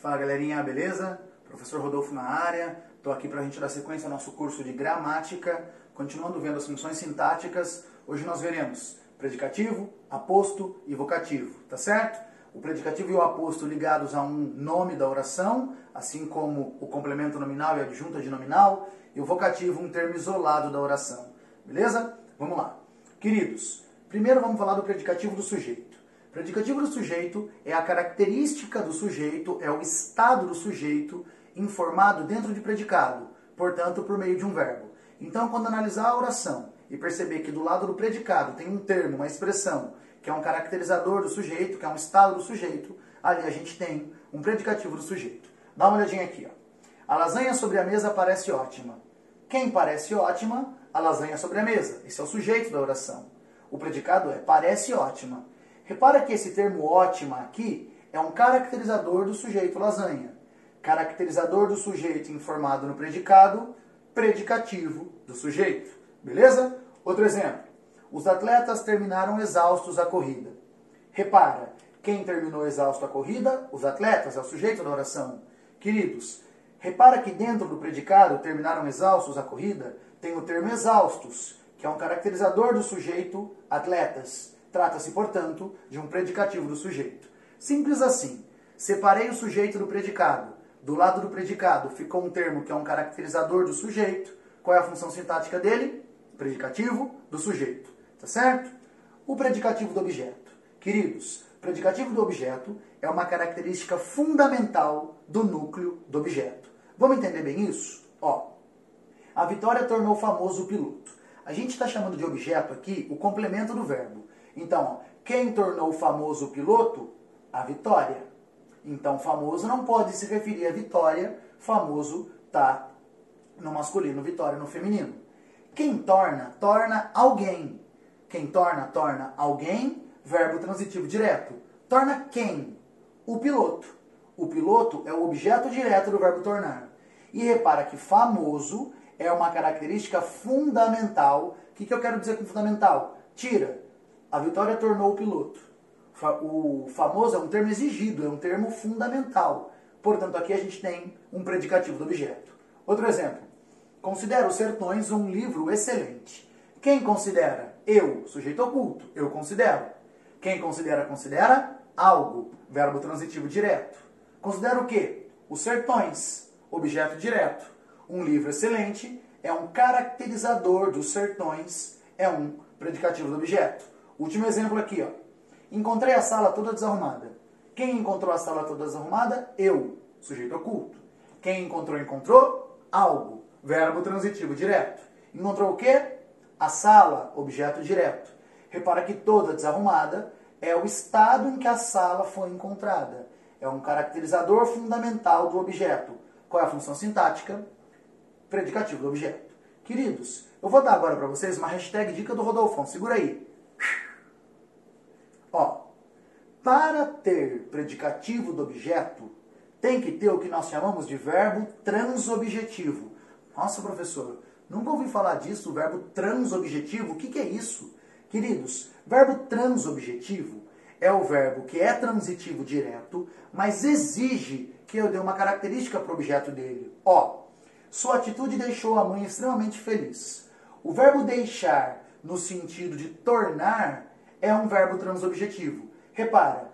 Fala galerinha, beleza? Professor Rodolfo na área, estou aqui para a gente dar sequência ao nosso curso de gramática, continuando vendo as funções sintáticas. Hoje nós veremos predicativo, aposto e vocativo, tá certo? O predicativo e o aposto ligados a um nome da oração, assim como o complemento nominal e a adjunta de nominal, e o vocativo, um termo isolado da oração, beleza? Vamos lá. Queridos, primeiro vamos falar do predicativo do sujeito. O predicativo do sujeito é a característica do sujeito, é o estado do sujeito informado dentro de predicado, portanto, por meio de um verbo. Então, quando analisar a oração e perceber que do lado do predicado tem um termo, uma expressão, que é um caracterizador do sujeito, que é um estado do sujeito, ali a gente tem um predicativo do sujeito. Dá uma olhadinha aqui, ó. A lasanha sobre a mesa parece ótima. Quem parece ótima? A lasanha sobre a mesa. Esse é o sujeito da oração. O predicado é parece ótima. Repara que esse termo ótima aqui é um caracterizador do sujeito lasanha. Caracterizador do sujeito informado no predicado, predicativo do sujeito. Beleza? Outro exemplo. Os atletas terminaram exaustos a corrida. Repara, quem terminou exausto a corrida? Os atletas, é o sujeito da oração. Queridos, repara que dentro do predicado terminaram exaustos a corrida, tem o termo exaustos, que é um caracterizador do sujeito atletas. Trata-se, portanto, de um predicativo do sujeito. Simples assim. Separei o sujeito do predicado. Do lado do predicado ficou um termo que é um caracterizador do sujeito. Qual é a função sintática dele? Predicativo do sujeito. Tá certo? O predicativo do objeto. Queridos, o predicativo do objeto é uma característica fundamental do núcleo do objeto. Vamos entender bem isso? Ó, a Vitória tornou famoso o piloto. A gente está chamando de objeto aqui o complemento do verbo. Então, ó, quem tornou famoso o piloto? A Vitória. Então, famoso não pode se referir a Vitória, famoso tá no masculino, Vitória no feminino. Quem torna, torna alguém. Quem torna, torna alguém, verbo transitivo direto. Torna quem? O piloto. O piloto é o objeto direto do verbo tornar. E repara que famoso é uma característica fundamental. O que eu quero dizer com fundamental? Tira. A Vitória tornou o piloto. O famoso é um termo exigido, é um termo fundamental. Portanto, aqui a gente tem um predicativo do objeto. Outro exemplo. Considero Os Sertões um livro excelente. Quem considera? Eu, sujeito oculto. Eu considero. Quem considera, considera algo. Verbo transitivo direto. Considera o quê? Os Sertões. Objeto direto. Um livro excelente é um caracterizador dos sertões, é um predicativo do objeto. Último exemplo aqui, ó. Encontrei a sala toda desarrumada. Quem encontrou a sala toda desarrumada? Eu, sujeito oculto. Quem encontrou, encontrou algo. Verbo transitivo direto. Encontrou o quê? A sala, objeto direto. Repara que toda desarrumada é o estado em que a sala foi encontrada. É um caracterizador fundamental do objeto. Qual é a função sintática? Predicativo do objeto. Queridos, eu vou dar agora para vocês uma hashtag dica do Rodolfão. Segura aí. Ó, para ter predicativo do objeto, tem que ter o que nós chamamos de verbo transobjetivo. Nossa, professor, nunca ouvi falar disso, o verbo transobjetivo. O que é isso? Queridos, verbo transobjetivo é o verbo que é transitivo direto, mas exige que eu dê uma característica para o objeto dele. Ó, sua atitude deixou a mãe extremamente feliz. O verbo deixar, no sentido de tornar, é um verbo transobjetivo. Repara,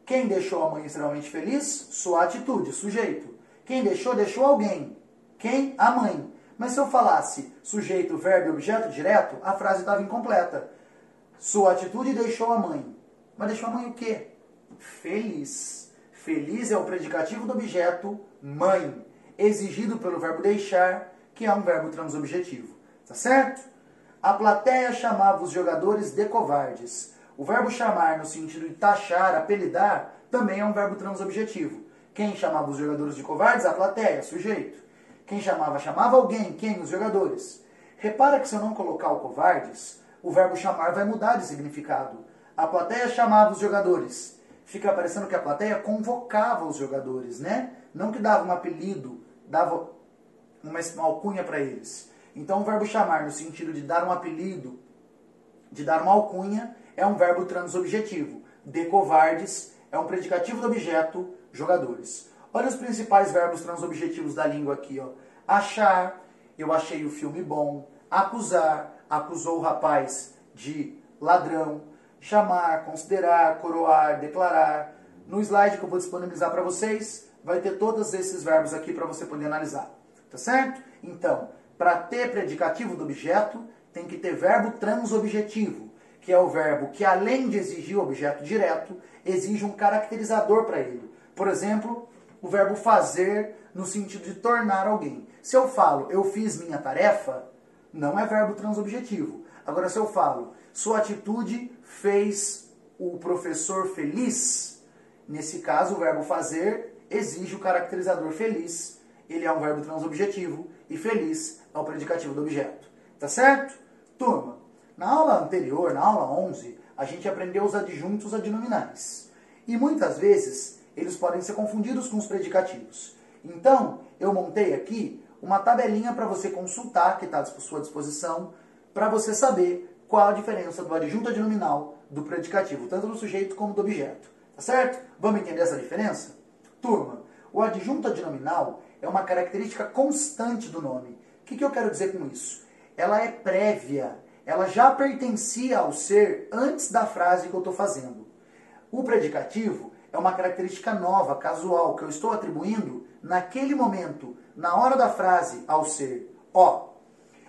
quem deixou a mãe extremamente feliz? Sua atitude, sujeito. Quem deixou, deixou alguém. Quem? A mãe. Mas se eu falasse sujeito, verbo e objeto direto, a frase estava incompleta. Sua atitude deixou a mãe. Mas deixou a mãe o quê? Feliz. Feliz é o predicativo do objeto mãe, exigido pelo verbo deixar, que é um verbo transobjetivo. Tá certo? A plateia chamava os jogadores de covardes. O verbo chamar, no sentido de taxar, apelidar, também é um verbo transobjetivo. Quem chamava os jogadores de covardes? A plateia, sujeito. Quem chamava, chamava alguém. Quem? Os jogadores. Repara que se eu não colocar o covardes, o verbo chamar vai mudar de significado. A plateia chamava os jogadores. Fica parecendo que a plateia convocava os jogadores, né? Não que dava um apelido, dava uma alcunha para eles. Então, o verbo chamar, no sentido de dar um apelido, de dar uma alcunha, é um verbo transobjetivo. De covardes é um predicativo do objeto jogadores. Olha os principais verbos transobjetivos da língua aqui, ó. Achar, eu achei o filme bom. Acusar, acusou o rapaz de ladrão. Chamar, considerar, coroar, declarar. No slide que eu vou disponibilizar para vocês, vai ter todos esses verbos aqui para você poder analisar. Tá certo? Então, para ter predicativo do objeto, tem que ter verbo transobjetivo, que é o verbo que, além de exigir o objeto direto, exige um caracterizador para ele. Por exemplo, o verbo fazer no sentido de tornar alguém. Se eu falo, eu fiz minha tarefa, não é verbo transobjetivo. Agora, se eu falo, sua atitude fez o professor feliz, nesse caso, o verbo fazer exige o caracterizador feliz. Ele é um verbo transobjetivo e feliz é o predicativo do objeto. Tá certo? Turma, na aula anterior, na aula 11, a gente aprendeu os adjuntos adnominais. E muitas vezes eles podem ser confundidos com os predicativos. Então, eu montei aqui uma tabelinha para você consultar, que está à sua disposição, para você saber qual a diferença do adjunto adnominal do predicativo, tanto do sujeito como do objeto. Tá certo? Vamos entender essa diferença? Turma, o adjunto adnominal é uma característica constante do nome. O que eu quero dizer com isso? Ela é prévia, ela já pertencia ao ser antes da frase que eu estou fazendo. O predicativo é uma característica nova, casual, que eu estou atribuindo naquele momento, na hora da frase, ao ser. Ó,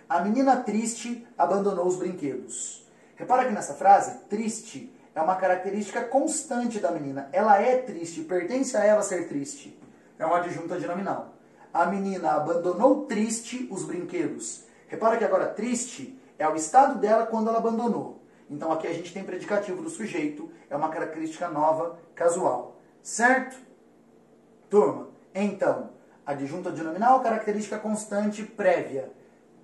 a menina triste abandonou os brinquedos. Repara que nessa frase, triste é uma característica constante da menina. Ela é triste, pertence a ela ser triste. É um adjunto adnominal. A menina abandonou triste os brinquedos. Repara que agora triste é o estado dela quando ela abandonou. Então aqui a gente tem predicativo do sujeito, é uma característica nova, casual. Certo? Turma, então, adjunto adnominal, característica constante prévia.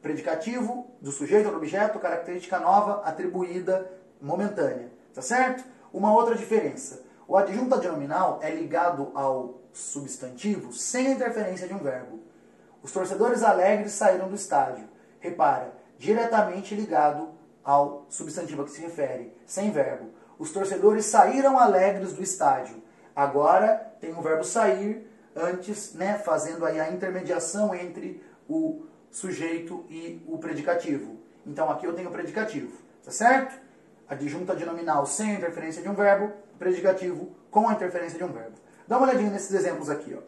Predicativo do sujeito ou do objeto, característica nova, atribuída, momentânea. Tá certo? Uma outra diferença. O adjunto adnominal é ligado ao substantivo sem a interferência de um verbo. Os torcedores alegres saíram do estádio. Repara, diretamente ligado ao substantivo a que se refere, sem verbo. Os torcedores saíram alegres do estádio. Agora tem o verbo sair antes, né, fazendo aí a intermediação entre o sujeito e o predicativo. Então aqui eu tenho o predicativo, tá certo? Adjunto adnominal sem a interferência de um verbo, predicativo com a interferência de um verbo. Dá uma olhadinha nesses exemplos aqui, ó.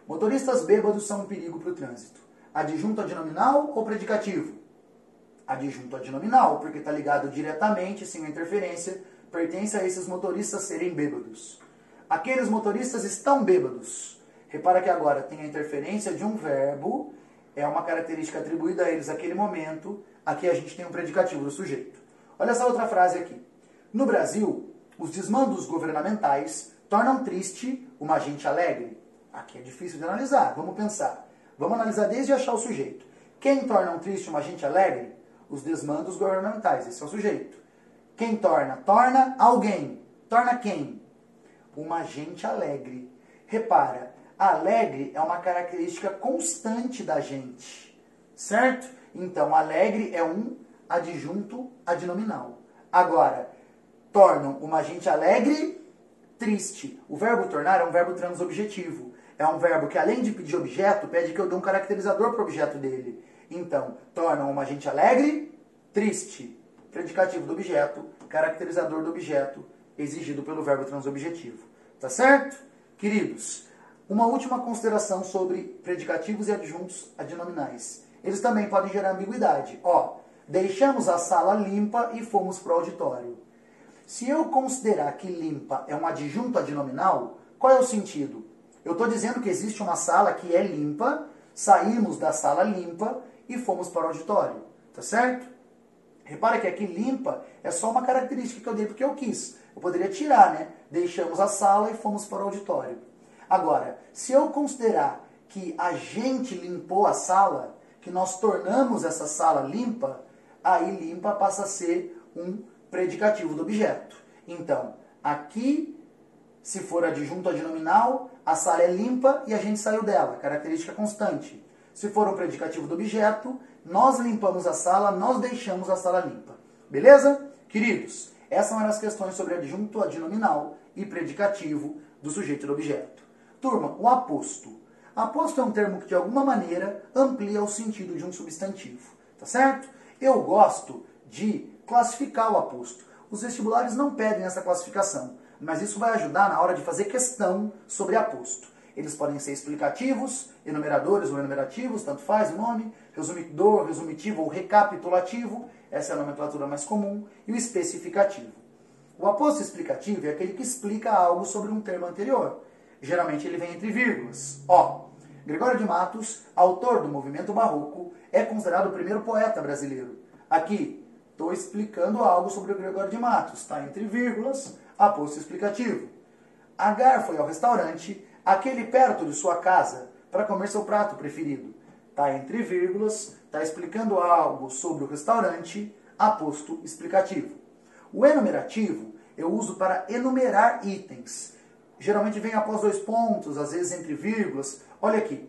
Motoristas bêbados são um perigo para o trânsito. Adjunto adnominal ou predicativo? Adjunto adnominal, porque está ligado diretamente, sem a interferência, pertence a esses motoristas serem bêbados. Aqueles motoristas estão bêbados. Repara que agora tem a interferência de um verbo, é uma característica atribuída a eles naquele momento, aqui a gente tem um predicativo do sujeito. Olha essa outra frase aqui. No Brasil, os desmandos governamentais tornam triste uma gente alegre. Aqui é difícil de analisar, vamos pensar. Vamos analisar desde achar o sujeito. Quem torna triste uma gente alegre? Os desmandos governamentais, esse é o sujeito. Quem torna? Torna alguém. Torna quem? Uma gente alegre. Repara, alegre é uma característica constante da gente, certo? Então, alegre é um adjunto adnominal. Agora, tornam uma gente alegre triste. O verbo tornar é um verbo transobjetivo. É um verbo que, além de pedir objeto, pede que eu dê um caracterizador para o objeto dele. Então, tornam uma gente alegre triste. Predicativo do objeto, caracterizador do objeto, exigido pelo verbo transobjetivo. Tá certo? Queridos, uma última consideração sobre predicativos e adjuntos adnominais. Eles também podem gerar ambiguidade. Ó, deixamos a sala limpa e fomos para o auditório. Se eu considerar que limpa é um adjunto adnominal, qual é o sentido? Eu estou dizendo que existe uma sala que é limpa, saímos da sala limpa e fomos para o auditório. Tá certo? Repara que aqui limpa é só uma característica que eu dei porque eu quis. Eu poderia tirar, né? Deixamos a sala e fomos para o auditório. Agora, se eu considerar que a gente limpou a sala, que nós tornamos essa sala limpa, aí limpa passa a ser um predicativo do objeto. Então, aqui, se for adjunto adnominal, a sala é limpa e a gente saiu dela, característica constante. Se for um predicativo do objeto, nós limpamos a sala, nós deixamos a sala limpa. Beleza? Queridos, essas eram as questões sobre adjunto adnominal e predicativo do sujeito e do objeto. Turma, o aposto. Aposto é um termo que de alguma maneira amplia o sentido de um substantivo, tá certo? Eu gosto de classificar o aposto. Os vestibulares não pedem essa classificação, mas isso vai ajudar na hora de fazer questão sobre aposto. Eles podem ser explicativos, enumeradores ou enumerativos, tanto faz o nome, resumidor, resumitivo ou recapitulativo, essa é a nomenclatura mais comum, e o especificativo. O aposto explicativo é aquele que explica algo sobre um termo anterior. Geralmente ele vem entre vírgulas. Ó, Gregório de Matos, autor do movimento barroco, é considerado o primeiro poeta brasileiro. Aqui, estou explicando algo sobre o Gregório de Matos, está entre vírgulas, aposto explicativo. Agar foi ao restaurante, aquele perto de sua casa, para comer seu prato preferido. Está entre vírgulas, está explicando algo sobre o restaurante, aposto explicativo. O enumerativo eu uso para enumerar itens. Geralmente vem após 2 pontos, às vezes entre vírgulas. Olha aqui.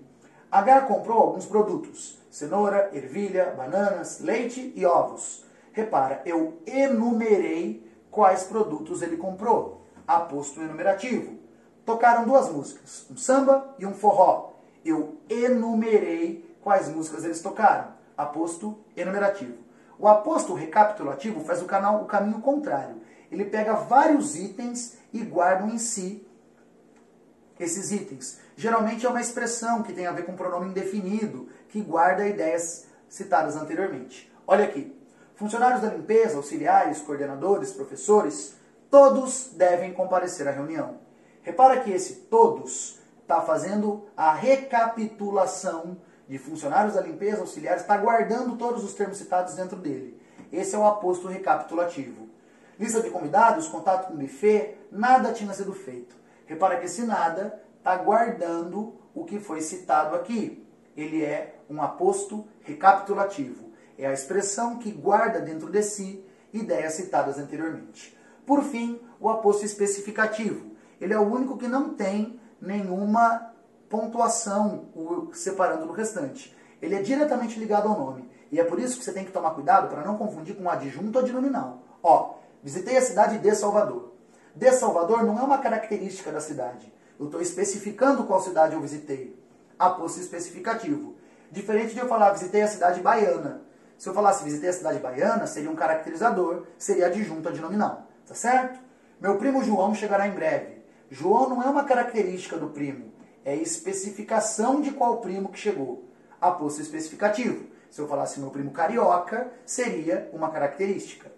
Agar comprou alguns produtos. Cenoura, ervilha, bananas, leite e ovos. Repara, eu enumerei quais produtos ele comprou. Aposto enumerativo. Tocaram 2 músicas, um samba e um forró. Eu enumerei quais músicas eles tocaram. Aposto enumerativo. O aposto recapitulativo faz o caminho contrário. Ele pega vários itens e guarda em si esses itens. Geralmente é uma expressão que tem a ver com pronome indefinido, que guarda ideias citadas anteriormente. Olha aqui. Funcionários da limpeza, auxiliares, coordenadores, professores, todos devem comparecer à reunião. Repara que esse todos está fazendo a recapitulação de funcionários da limpeza, auxiliares, está guardando todos os termos citados dentro dele. Esse é o aposto recapitulativo. Lista de convidados, contato com o buffet, nada tinha sido feito. Repara que esse nada está guardando o que foi citado aqui. Ele é um aposto recapitulativo. É a expressão que guarda dentro de si ideias citadas anteriormente. Por fim, o aposto especificativo. Ele é o único que não tem nenhuma pontuação separando do restante. Ele é diretamente ligado ao nome. E é por isso que você tem que tomar cuidado para não confundir com adjunto ou adnominal. Ó, visitei a cidade de Salvador. De Salvador não é uma característica da cidade. Eu estou especificando qual cidade eu visitei. Aposto especificativo. Diferente de eu falar visitei a cidade baiana. Se eu falasse visitei a cidade baiana, seria um caracterizador, seria adjunto adnominal. Tá certo? Meu primo João chegará em breve. João não é uma característica do primo. É especificação de qual primo que chegou. Aposto especificativo. Se eu falasse meu primo carioca, seria uma característica.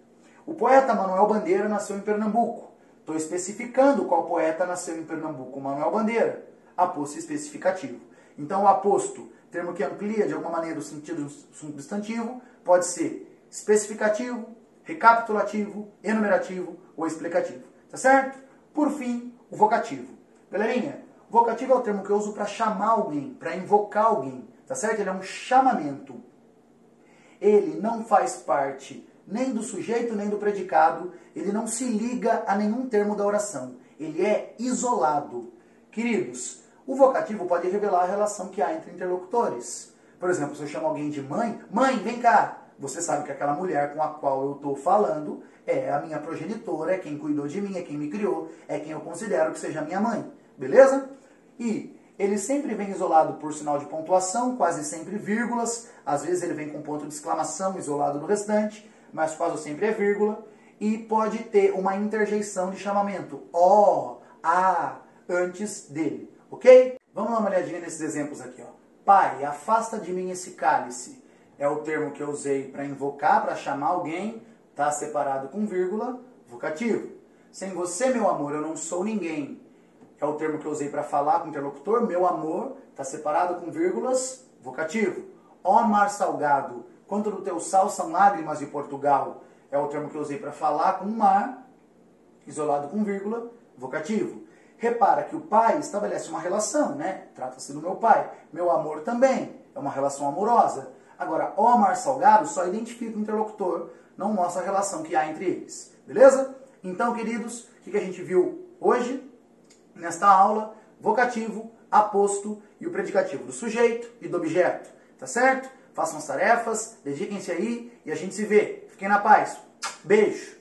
O poeta Manuel Bandeira nasceu em Pernambuco. Estou especificando qual poeta nasceu em Pernambuco. Manuel Bandeira. Aposto especificativo. Então, o aposto, termo que amplia de alguma maneira o sentido do substantivo, pode ser especificativo, recapitulativo, enumerativo ou explicativo. Tá certo? Por fim, o vocativo. Galerinha, vocativo é o termo que eu uso para chamar alguém, para invocar alguém. Tá certo? Ele é um chamamento. Ele não faz parte nem do sujeito, nem do predicado. Ele não se liga a nenhum termo da oração. Ele é isolado. Queridos, o vocativo pode revelar a relação que há entre interlocutores. Por exemplo, se eu chamo alguém de mãe, mãe, vem cá. Você sabe que aquela mulher com a qual eu estou falando é a minha progenitora, é quem cuidou de mim, é quem me criou, é quem eu considero que seja minha mãe. Beleza? E ele sempre vem isolado por sinal de pontuação, quase sempre vírgulas. Às vezes ele vem com ponto de exclamação isolado do restante, mas quase sempre é vírgula. E pode ter uma interjeição de chamamento, ó, a, antes dele. Ok? Vamos dar uma olhadinha nesses exemplos aqui. Ó. Pai, afasta de mim esse cálice. É o termo que eu usei para invocar, para chamar alguém. Está separado com vírgula, vocativo. Sem você, meu amor, eu não sou ninguém. É o termo que eu usei para falar com o interlocutor. Meu amor, está separado com vírgulas, vocativo. Ó mar salgado, quanto do teu sal são lágrimas de Portugal. É o termo que eu usei para falar com o mar, isolado com vírgula, vocativo. Repara que o pai estabelece uma relação, né? Trata-se do meu pai. Meu amor também, é uma relação amorosa. Agora, ó mar salgado só identifica o interlocutor, não mostra a relação que há entre eles. Beleza? Então, queridos, o que a gente viu hoje? Nesta aula, vocativo, aposto e o predicativo do sujeito e do objeto. Tá certo? Façam as tarefas, dediquem-se aí e a gente se vê. Fiquem na paz. Beijo!